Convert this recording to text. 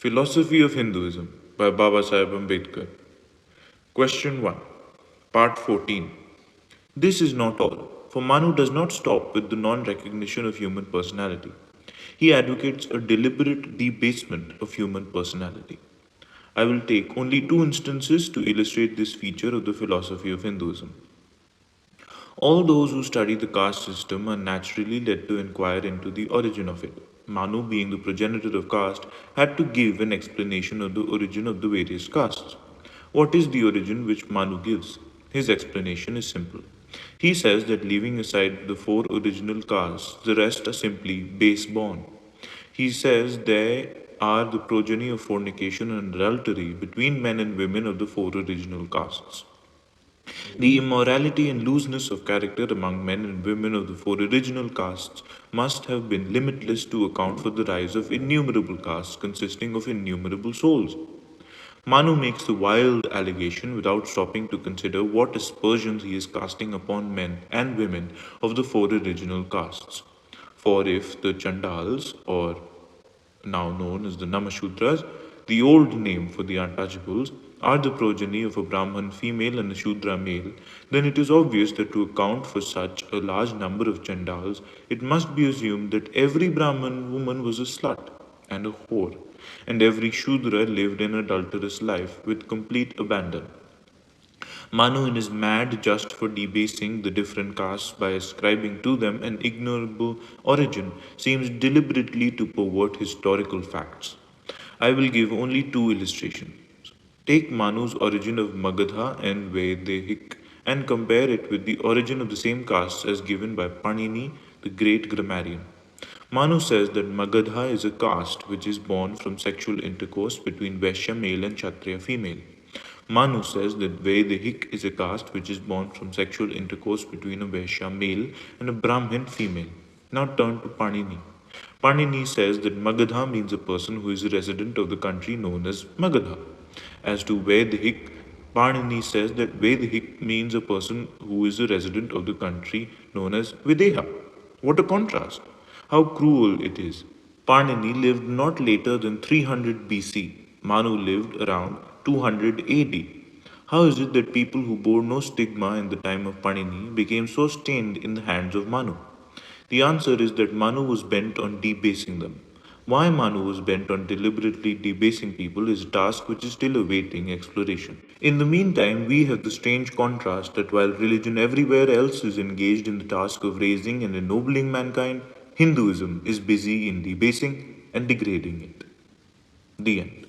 Philosophy of Hinduism by Baba Sahib Ambedkar. Question 1. Part 14. This is not all, for Manu does not stop with the non recognition of human personality. He advocates a deliberate debasement of human personality. I will take only two instances to illustrate this feature of the philosophy of Hinduism. All those who study the caste system are naturally led to inquire into the origin of it. Manu, being the progenitor of caste, had to give an explanation of the origin of the various castes. What is the origin which Manu gives? His explanation is simple. He says that leaving aside the four original castes, the rest are simply base born. He says they are the progeny of fornication and adultery between men and women of the four original castes. The immorality and looseness of character among men and women of the four original castes must have been limitless to account for the rise of innumerable castes consisting of innumerable souls. Manu makes the wild allegation without stopping to consider what aspersions he is casting upon men and women of the four original castes. For if the Chandals, or now known as the Namashudras, the old name for the untouchables, are the progeny of a Brahman female and a Shudra male, then it is obvious that to account for such a large number of Chandals, it must be assumed that every Brahman woman was a slut and a whore, and every Shudra lived an adulterous life with complete abandon. Manu, in his mad just for debasing the different castes by ascribing to them an ignorable origin, seems deliberately to pervert historical facts. I will give only two illustrations. Take Manu's origin of Magadha and Vedehik and compare it with the origin of the same castes as given by Panini, the great grammarian. Manu says that Magadha is a caste which is born from sexual intercourse between Vaishya male and Kshatriya female. Manu says that Vedehik is a caste which is born from sexual intercourse between a Vaishya male and a Brahmin female. Now turn to Panini. Panini says that Magadha means a person who is a resident of the country known as Magadha. As to Vedehik, Panini says that Vedehik means a person who is a resident of the country known as Videha. What a contrast! How cruel it is. Panini lived not later than 300 BC. Manu lived around 200 AD. How is it that people who bore no stigma in the time of Panini became so stained in the hands of Manu? The answer is that Manu was bent on debasing them. Why Manu was bent on deliberately debasing people is a task which is still awaiting exploration. In the meantime, we have the strange contrast that while religion everywhere else is engaged in the task of raising and ennobling mankind, Hinduism is busy in debasing and degrading it. The end.